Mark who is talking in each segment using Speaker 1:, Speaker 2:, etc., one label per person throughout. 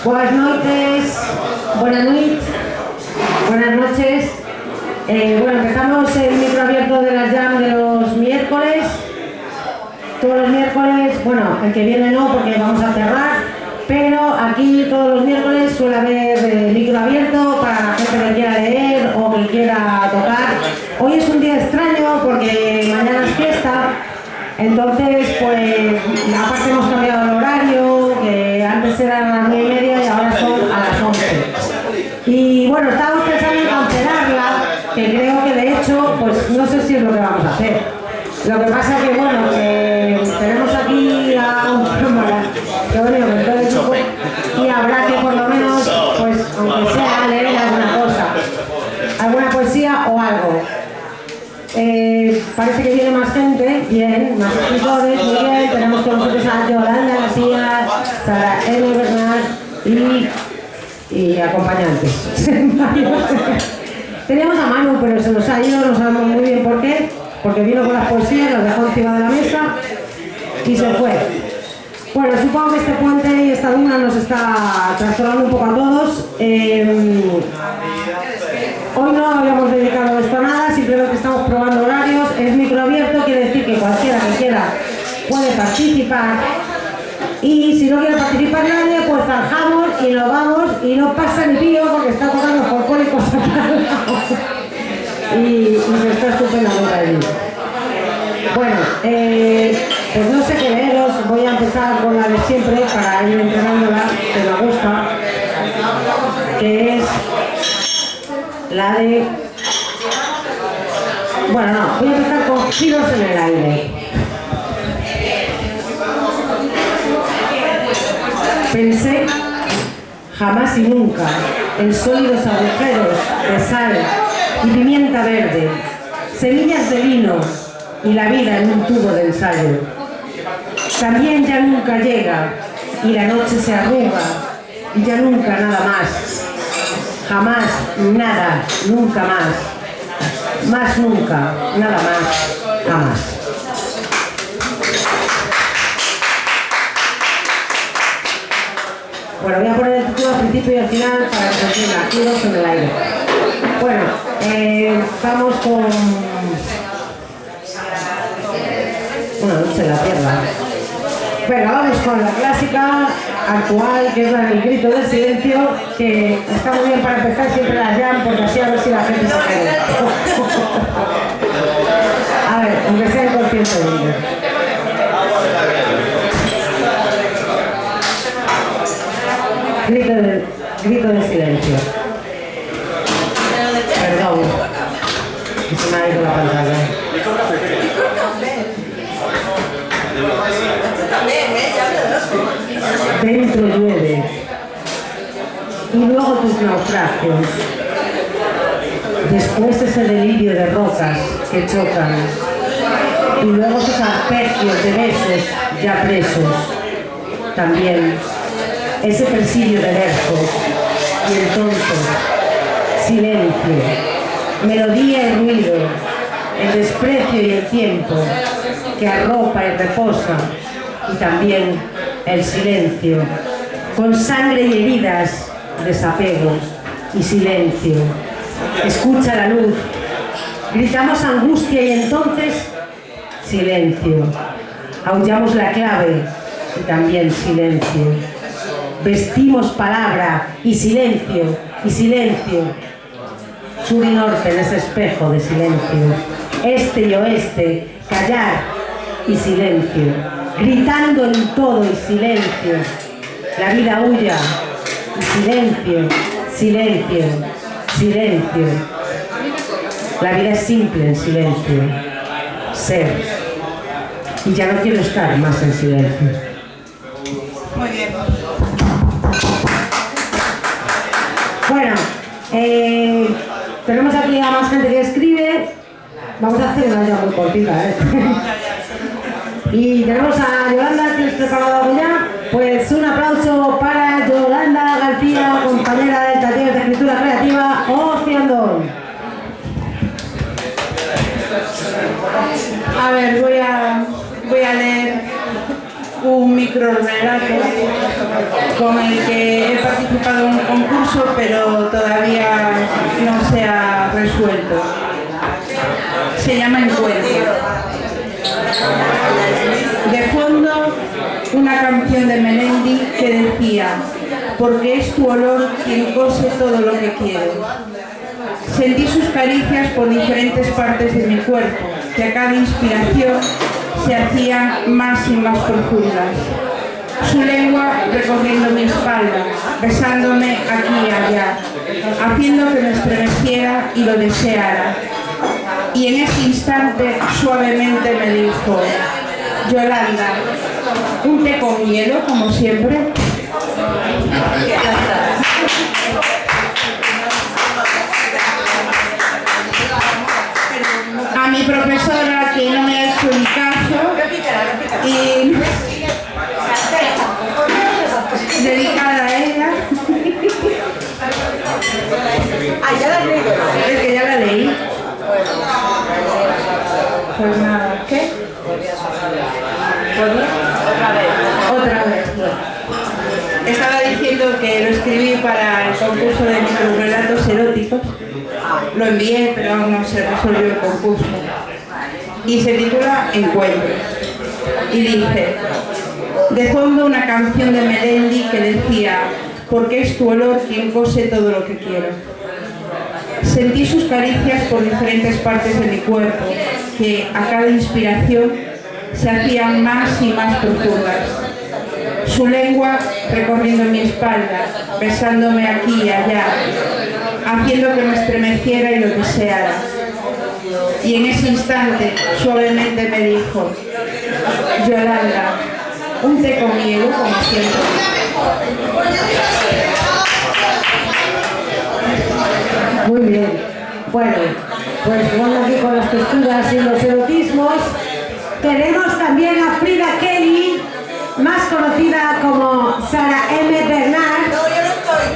Speaker 1: Buenas noches, buenas noches, buenas noches. Bueno, empezamos el micro abierto de las jam de los miércoles. Todos los miércoles, bueno, el que viene no porque vamos a cerrar, pero aquí todos los miércoles suele haber micro abierto para la gente que quiera leer o que quiera tocar. Hoy es un día extraño porque mañana es fiesta, entonces pues aparte hemos cambiado el horario, que antes eran las 9:30 y ahora son a las 11. Y bueno, estábamos pensando en cancelarla, que creo que de hecho, pues no sé si es lo que vamos a hacer. Lo que pasa es que bueno, tenemos aquí a un cámara que ha venido con todo el equipo y habrá que por lo menos, pues aunque sea leer alguna cosa, alguna poesía o algo. Parece que viene más gente, bien, más escritores, muy bien. Tenemos con nosotros a Yolanda García, Sara L. Bernard y acompañantes. Teníamos a Manu, pero se nos ha ido, no sabemos muy bien por qué, porque vino con las poesías, las dejó encima de la mesa y se fue. Bueno, supongo que este puente y esta luna nos está trastornando un poco a todos. Hoy no habíamos dedicado esto a nada, simplemente estamos probando horarios. Es micro abierto, quiere decir que cualquiera que quiera puede participar. Y si no quiere participar nadie, pues zanjamos y nos vamos y no pasa ni pío porque está tocando folclóricos y se está estupendamente allí. Bueno, pues no sé qué leeros, voy a empezar con la de siempre para ir entrenándola, que me gusta, que es la de... Bueno, no, voy a empezar con Giros en el aire. Pensé, jamás y nunca, en sólidos agujeros de sal y pimienta verde, semillas de vino y la vida en un tubo de ensayo. También ya nunca llega y la noche se arruga y ya nunca nada más. Jamás, nada, nunca más. Más nunca, nada más, jamás. Bueno, voy a poner el título al principio y al final para que se entienda. Giros en el aire. Bueno, vamos con... Una noche en la tierra. Venga, vamos con la clásica actual, que es la del grito del silencio, que está muy bien para empezar siempre la jam, porque así a ver si la gente se queda. A ver, aunque sea inconsciente de ello. Grito del silencio. Perdón, que se me ha ido la pantalla. Dentro llueve y luego tus naufragios, después ese delirio de rocas que chocan y luego esos arpegios de besos ya presos, también ese presidio de versos y entonces silencio, melodía y ruido, el desprecio y el tiempo que arropa y reposa, y también el silencio, con sangre y heridas, desapegos y silencio. Escucha la luz, gritamos angustia y entonces silencio. Aullamos la clave y también silencio. Vestimos palabra y silencio, y silencio. Sur y norte en ese espejo de silencio. Este y oeste, callar y silencio. Gritando en todo y silencio. La vida huya y silencio, silencio, silencio. La vida es simple en silencio. Ser. Y ya no quiero estar más en silencio.
Speaker 2: Muy bien.
Speaker 1: Bueno, tenemos aquí a más gente que escribe. Vamos a hacer una ya muy cortita, Y tenemos a Yolanda, que es preparado algo ya. Pues un aplauso para Yolanda García, compañera del taller de escritura creativa Ociandón.
Speaker 2: A ver, voy a leer un microrelato con el que he participado en un concurso, pero todavía no se ha resuelto. Se llama Encuentro. De fondo, una canción de Melendi que decía: porque es tu olor quien cose todo lo que quiero. Sentí sus caricias por diferentes partes de mi cuerpo, que a cada inspiración se hacían más y más profundas. Su lengua recorriendo mi espalda, besándome aquí y allá, haciendo que me estremeciera y lo deseara. Y en ese instante suavemente me dijo: Yolanda, un té con hielo, como siempre. A mi profesora, que no me ha hecho ni caso, y dedicada a ella.
Speaker 3: ¿Ya la leí?
Speaker 2: Es que ya la leí. Pues nada, ¿qué? Otra vez. Estaba diciendo que lo escribí para el concurso de microrelatos eróticos. Lo envié, pero aún no se resolvió el concurso. Y se titula Encuentro. Y dice: de fondo una canción de Melendi que decía: porque es tu olor quien cose todo lo que quiero. Sentí sus caricias por diferentes partes de mi cuerpo, que a cada inspiración se hacían más y más profundas. Su lengua recorriendo mi espalda, besándome aquí y allá, haciendo que me estremeciera y lo deseara. Y en ese instante suavemente me dijo: Yolanda, un té con hielo, como siempre.
Speaker 1: Muy bien. Bueno, pues bueno, aquí con las texturas y los erotismos tenemos también a Frida Kelly, más conocida como Sara M. Bernard.
Speaker 3: No, yo no estoy.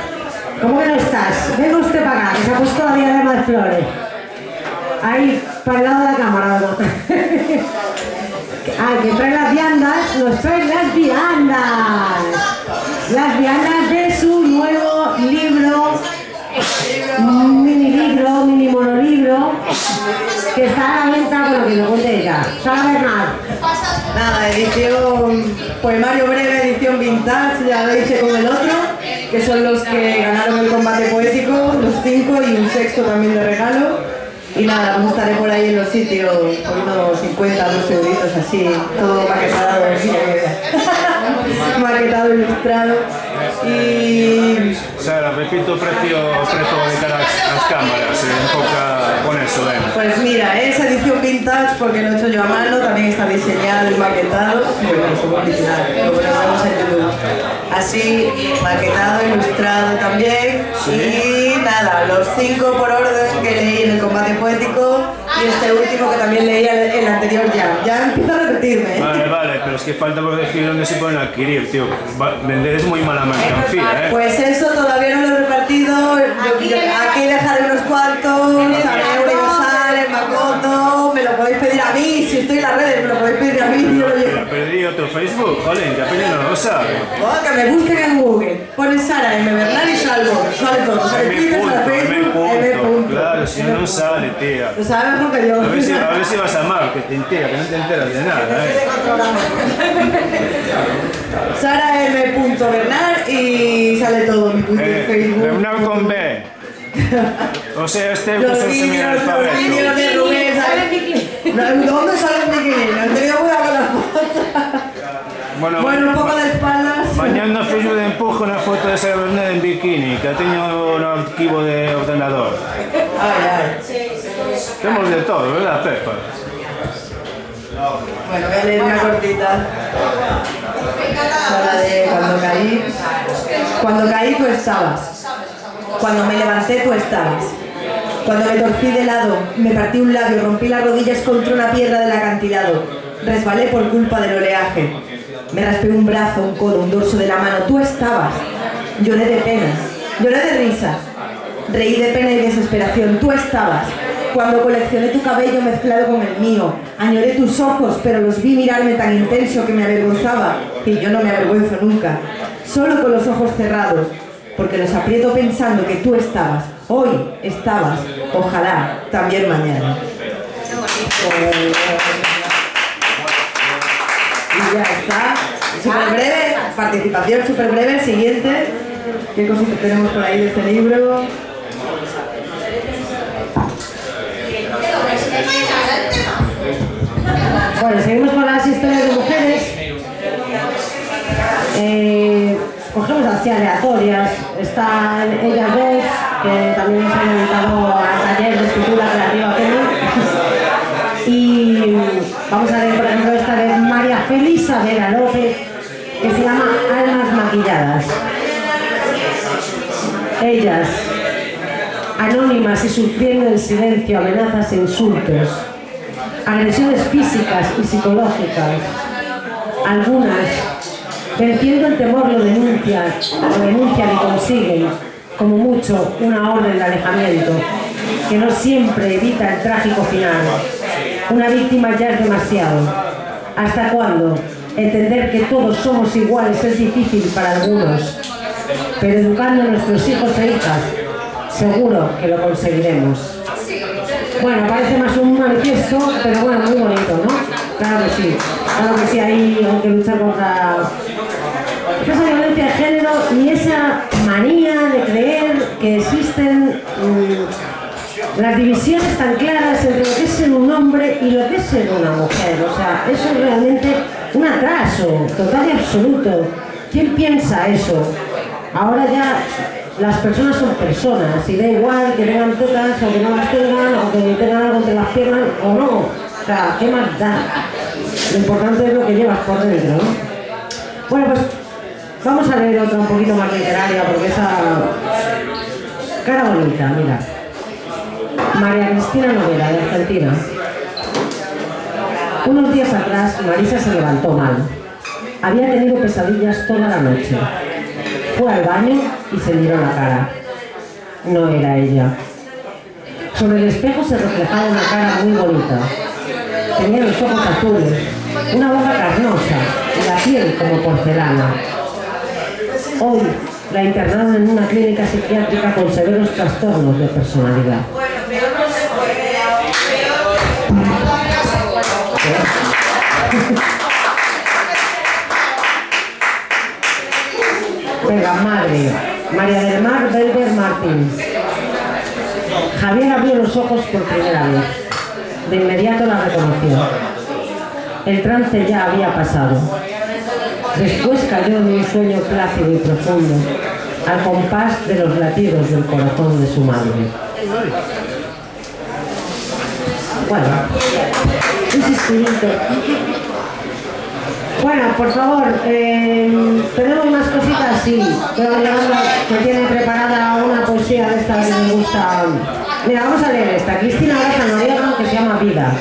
Speaker 1: ¿Cómo que no estás? Venga usted para acá, que se ha puesto la diadema de flores. Ahí, para el lado de la cámara, ¿no? Ah, que trae las viandas, nos trae las viandas. Las viandas de su nuevo libro, mini monolibro, que está a la venta, bueno, que lo cuente ella. Sara Bernard.
Speaker 2: Nada, edición, poemario breve, edición vintage, ya lo hice con el otro, que son los que ganaron el combate poético, los 5 y un sexto también de regalo. Y nada, pues estaré por ahí en los sitios poniendo 50, 2 euritos así, todo maquetado, maquetado, ilustrado. Y...
Speaker 4: Sara, repito precio de cara a las cámaras, enfoca con eso, ven.
Speaker 2: pues mira, es edición vintage porque lo he hecho yo a mano, también está diseñado y maquetado. Bueno, eso es original, lo vemos en YouTube. Así, maquetado, ilustrado también.
Speaker 4: Sí.
Speaker 2: Y nada, los 5 por orden que leí en el combate poético y este último que también leí el anterior ya. Ya empiezo a repetirme.
Speaker 4: Vale, pero es que falta por decir dónde se pueden adquirir, tío. Vender es muy mala mercancía,
Speaker 2: Pues eso todavía no lo he repartido. Aquí dejaré unos cuantos, San Universal, en Macondo. Me lo podéis pedir a mí, si estoy en las redes, me lo podéis pedir a mí. Yo lo llevo.
Speaker 4: Pero perdí otro Facebook, joder, ya Peña no lo sabe.
Speaker 2: Oh, que me busquen en Google. Pones Sara M. Bernard y salgo. Sale todo. Sale Twitter, sale Facebook, M.
Speaker 4: Claro, si no, no sale, tía.
Speaker 2: Lo sabes mejor que yo.
Speaker 4: A ver si vas a marketing, tía, que no te enteras de nada,
Speaker 2: Sara M. Bernard y sale todo. Mi Twitter, Facebook.
Speaker 4: Bernard con B. O sea, este
Speaker 2: Los
Speaker 4: curso
Speaker 2: vídeos
Speaker 4: semi-analfabeto.
Speaker 2: de Rubén. ¿Dónde sale el bikini? No he tenido cuidado con las fotos. Bueno, un poco de espaldas.
Speaker 4: Mañana Facebook de empujo una foto de Sara Bernard en bikini, que ha tenido un archivo de ordenador.
Speaker 2: Ay.
Speaker 4: Tenemos de todo, ¿verdad, Pepa?
Speaker 2: Bueno, voy a leer una cortita. La de cuando caí. Cuando caí tú estabas. Cuando me levanté tú estabas. Cuando me torcí de lado, me partí un labio, rompí las rodillas contra una piedra del acantilado. Resbalé por culpa del oleaje. Me raspé un brazo, un codo, un dorso de la mano. Tú estabas. Lloré de pena. Lloré de risa. Reí de pena y desesperación. Tú estabas. Cuando coleccioné tu cabello mezclado con el mío. Añoré tus ojos, pero los vi mirarme tan intenso que me avergonzaba. Y yo no me avergüenzo nunca.
Speaker 5: solo con los ojos cerrados, porque los aprieto pensando que tú estabas, hoy estabas, ojalá también mañana. Y ya está, súper breve, participación súper breve. Siguiente, ¿qué cositas tenemos por ahí de este libro?
Speaker 1: Bueno, seguimos con las historias de mujeres. Cogemos así aleatorias. Están ellas dos, que también se han dedicado al taller de escritura creativa Feli. Y vamos a ver, por ejemplo, esta de María Felisa Vera López, que se llama Almas Maquilladas. Ellas, anónimas y sufriendo en silencio amenazas e insultos, agresiones físicas y psicológicas. Algunas, venciendo el temor, lo denuncian y consiguen, como mucho, una orden de alejamiento, que no siempre evita el trágico final. Una víctima ya es demasiado. ¿Hasta cuándo? Entender que todos somos iguales es difícil para algunos, pero educando a nuestros hijos e hijas, seguro que lo conseguiremos. Bueno, parece más un manifiesto, pero bueno, muy bonito, ¿no? Claro que sí, hay que luchar contra esa violencia de género y esa manía de creer que existen las divisiones tan claras entre lo que es ser un hombre y lo que es ser una mujer. O sea, eso es realmente un atraso total y absoluto. ¿Quién piensa eso? Ahora ya las personas son personas y da igual que tengan tetas o que no las tengan o que tengan algo entre las piernas o no. O sea, ¿qué más da? Lo importante es lo que llevas por dentro, ¿no? Bueno, pues vamos a leer otra un poquito más literaria porque esa cara bonita, mira. María Cristina Noguera, de Argentina. Unos días atrás, Marisa se levantó mal. Había tenido pesadillas toda la noche. Fue al baño y se miró la cara. No era ella. Sobre el espejo se reflejaba una cara muy bonita. Tenía los ojos azules, una boca carnosa y la piel como porcelana. Hoy la internaron en una clínica psiquiátrica con severos trastornos de personalidad. Venga, madre, María del Mar Belver Martins. Javier abrió los ojos por primera vez. De inmediato la reconoció. El trance ya había pasado. Después cayó en un sueño plácido y profundo, al compás de los latidos del corazón de su madre. Bueno, un suspirito. Bueno, por favor, tenemos más cositas, sí. Pero que tiene preparada una poesía de esta que me gusta. Mira, vamos a leer esta. Cristina Garza Noriega, que se llama Vida.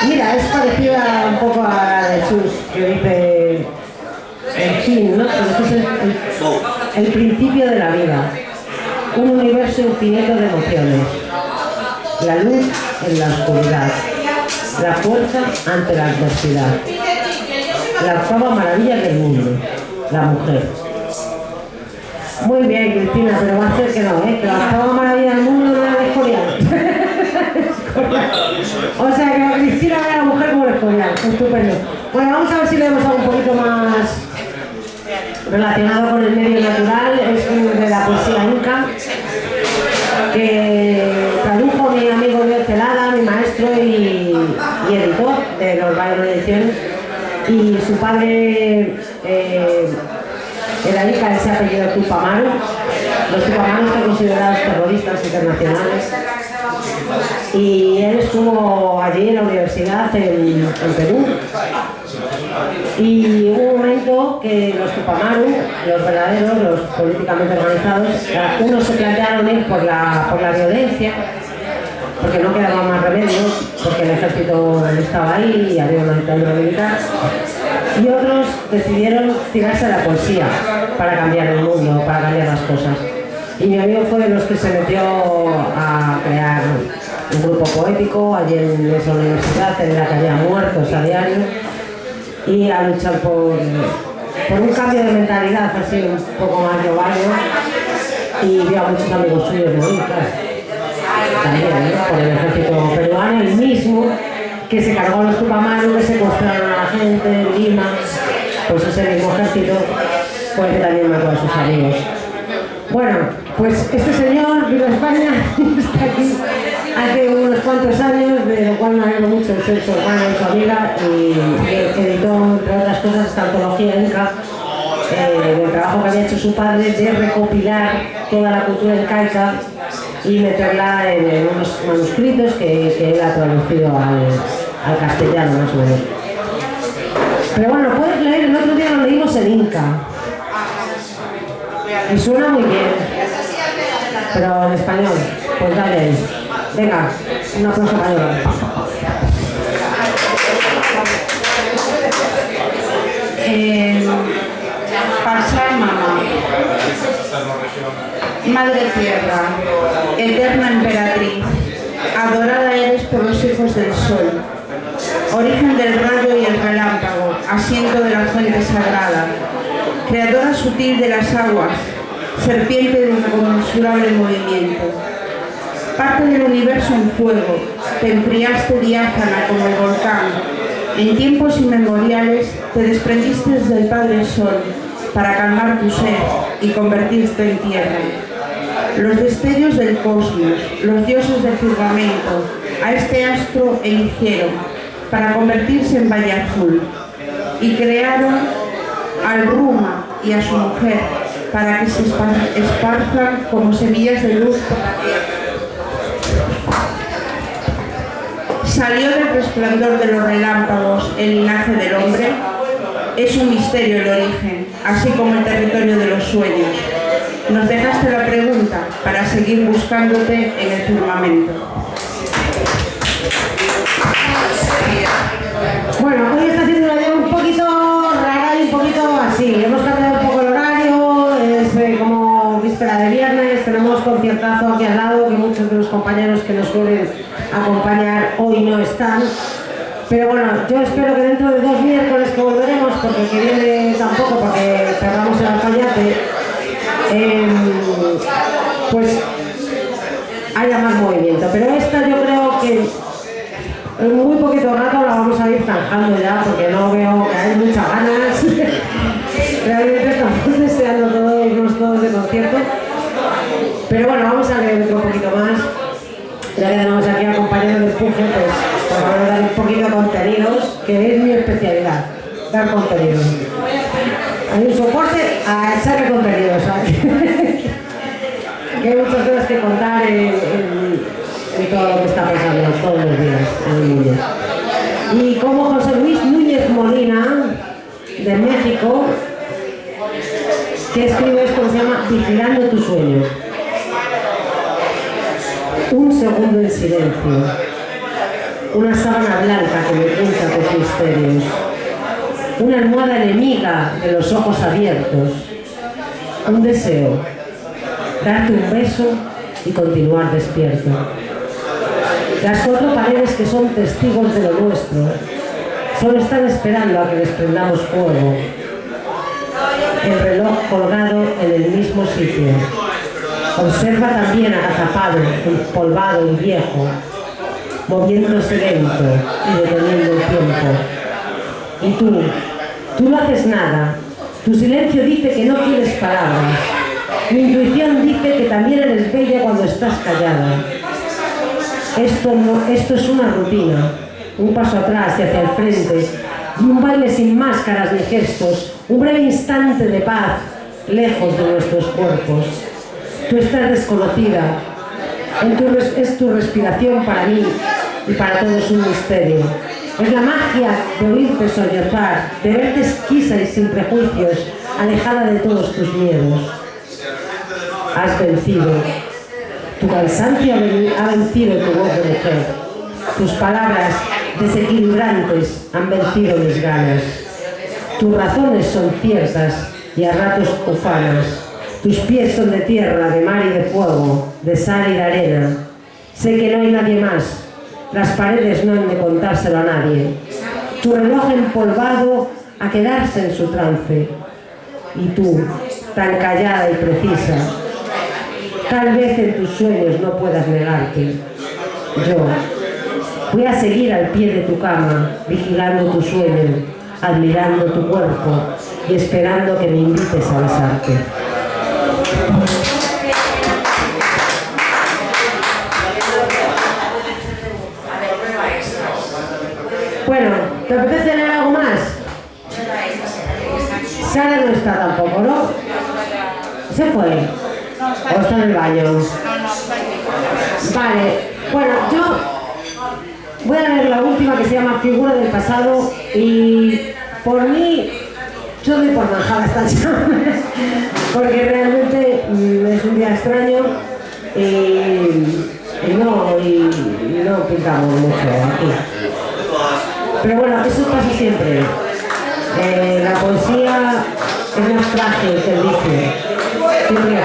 Speaker 1: Mira, es parecida un poco a la de Sus, que dice el fin, ¿no? Pero este es el principio de la vida. Un universo infinito de emociones. La luz en la oscuridad. La fuerza ante la adversidad. La octava maravilla del mundo. La mujer. Muy bien, Cristina, pero va a ser que no, ¿eh? Que la octava maravilla del mundo no era el Escorial. O sea, que Cristina era la mujer como el Escorial. Estupendo. Bueno, vamos a ver si leemos algo un poquito más relacionado con el medio natural. Es de la poesía inca, que tradujo mi amigo Dios Celada, mi maestro y editor de los Bayern Ediciones, y su padre era Inca, ese apellido Tupamaru. Los Tupamaros son considerados terroristas internacionales y él estuvo allí en la universidad en Perú. Y hubo un momento que los Tupamaru, los verdaderos, los políticamente organizados, unos se plantearon ir por la violencia, porque no quedaba más remedio, porque el ejército estaba ahí y había una dictadura militar, y otros decidieron tirarse a la poesía para cambiar el mundo, para cambiar las cosas. Y mi amigo fue de los que se metió a crear un grupo poético allí en esa universidad en la que había muertos a diario. y a luchar por un cambio de mentalidad así un poco más global, ¿no? Y vio a muchos amigos suyos de ahí, claro. También, ¿no? Por el ejército peruano, el mismo que se cargó a los Tupamaros, que secuestraron a la gente en Lima, pues ese mismo ejército fue que también mató a sus amigos. Bueno, pues este señor vino a España, está aquí hace unos cuantos años, de lo cual me alegro mucho de ser su hermana y su amiga, y editó, entre otras cosas, esta antología Inca, del trabajo que había hecho su padre de recopilar toda la cultura incaica y meterla en unos manuscritos que él ha traducido al castellano, más o menos. Pero bueno, lo puedes leer, el otro día lo leímos en Inca. Y suena muy bien, pero en español, pues dale ahí. Venga, un aplauso para Yola.
Speaker 2: Pachamama, Madre Tierra, eterna emperatriz, adorada eres por los hijos del sol, origen del rayo y el relámpago, asiento de la fuente sagrada, creadora sutil de las aguas, serpiente de inconmensurable movimiento. Parte del universo en fuego, te enfriaste diáfana como el volcán. En tiempos inmemoriales te desprendiste del Padre Sol para calmar tu sed y convertirte en tierra. Los destellos del cosmos, los dioses del firmamento, a este astro eligieron para convertirse en valle azul y crearon al Ruma y a su mujer para que se esparzan como semillas de luz por la tierra. Salió del resplandor de los relámpagos el linaje del hombre. Es un misterio el origen, así como el territorio de los sueños. Nos dejaste la pregunta para seguir buscándote en el firmamento.
Speaker 1: Bueno, hoy está haciendo una día un poquito rara y un poquito así. Hemos cambiado un poco el horario, es como víspera de viernes, tenemos conciertazo aquí al lado, que muchos de los compañeros que nos suelen acompañar hoy no están. Pero bueno, yo espero que dentro de 2 miércoles que volveremos, porque el que viene tampoco, porque cerramos el Alfayate, pues haya más movimiento. Pero esta yo creo que en muy poquito rato la vamos a ir zanjando ya, porque no veo que hay muchas ganas. Realmente estamos deseando todos, irnos todos de concierto. Pero bueno, vamos a leer otro poquito más. Ya que tenemos aquí al compañero de empuje, pues vamos a dar un poquito de contenidos, que es mi especialidad, dar contenidos. Hay un soporte a echarle contenidos, ¿sabes? Que hay muchas cosas que contar en todo lo que está pasando todos los días en el mundo. Y como José Luis Núñez Molina, de México, que escribe esto que se llama Vigilando tu sueño. Un segundo en silencio, una sábana blanca que me oculta tus misterios, una almohada enemiga de los ojos abiertos, un deseo, darte un beso y continuar despierto. Las 4 paredes que son testigos de lo nuestro solo están esperando a que les prendamos fuego. El reloj colgado en el mismo sitio. Observa también agazapado, empolvado y viejo, moviéndose lento y deteniendo el tiempo. Y tú no haces nada. Tu silencio dice que no quieres palabras. Tu intuición dice que también eres bella cuando estás callada. Esto es una rutina, un paso atrás y hacia el frente, y un baile sin máscaras ni gestos, un breve instante de paz, lejos de nuestros cuerpos. Tú estás desconocida, es tu respiración para mí y para todos un misterio. Es la magia de oírte sollozar, de verte esquiza y sin prejuicios, alejada de todos tus miedos. Has vencido. Tu cansancio ha vencido tu voz de mujer. Tus palabras desequilibrantes han vencido mis ganas. Tus razones son ciertas y a ratos ufanas. Tus pies son de tierra, de mar y de fuego, de sal y de arena. Sé que no hay nadie más. Las paredes no han de contárselo a nadie. tu reloj empolvado a quedarse en su trance. Y tú, tan callada y precisa, tal vez en tus sueños no puedas negarte. Yo voy a seguir al pie de tu cama, vigilando tu sueño, admirando tu cuerpo y esperando que me invites a besarte. Bueno, ¿te apetece leer algo más? Sara no está tampoco, ¿no? ¿Se fue? ¿O está en el baño? Vale, bueno, yo voy a leer la última que se llama Figura del pasado y por mí yo doy por manjada esta charla porque realmente es un día extraño y no pintamos mucho aquí. Pero bueno, eso pasa siempre. La poesía es más frágil que el dice. Siempre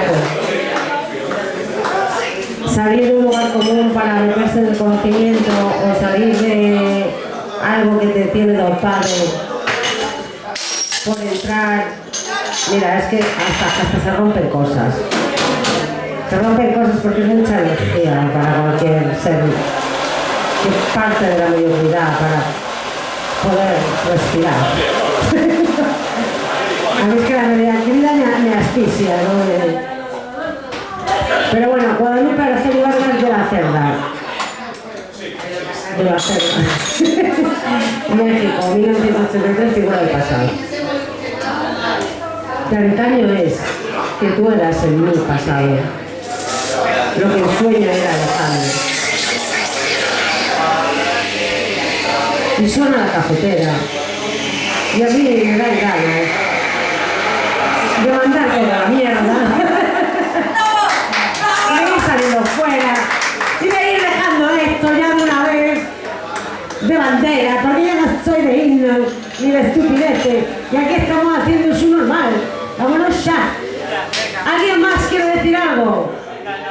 Speaker 1: salir de un lugar común para meterse en el conocimiento o salir de algo que te tiene dopado por entrar. Mira, es que hasta se rompen cosas. Se rompen cosas porque es mucha energía para cualquier ser que parte de la mediocridad para poder respirar. A mí es que la mediocridad me asfixia, ¿no? Pero bueno, Guadalupe Araceli Vargas de la Cerda. De la Cerda. México, 1983, Figura del pasado. De antaño es que tú eras el mi pasado. Lo que el sueño era lejano. Y suena la cafetera. Y a mí me da ganas de mandar toda la mierda. Y ir saliendo fuera. Y de ir dejando esto ya de una vez de bandera. Porque ya no soy de himnos ni de estupideces. Y aquí estamos haciendo su normal. Vámonos ya. ¿Alguien más quiere decir algo?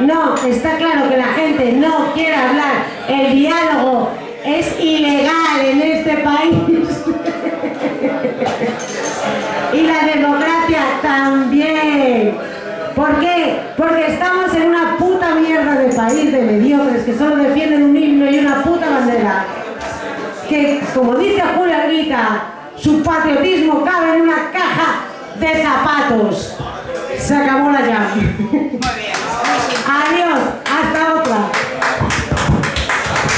Speaker 1: No, está claro que la gente no quiere hablar. El diálogo es ilegal en este país. Y la democracia también. ¿Por qué? Porque estamos en una puta mierda de país de mediocres que solo defienden un himno y una puta bandera. Que, como dice Julia Grita, su patriotismo cabe en una caja de zapatos. Se acabó la llave. Adiós.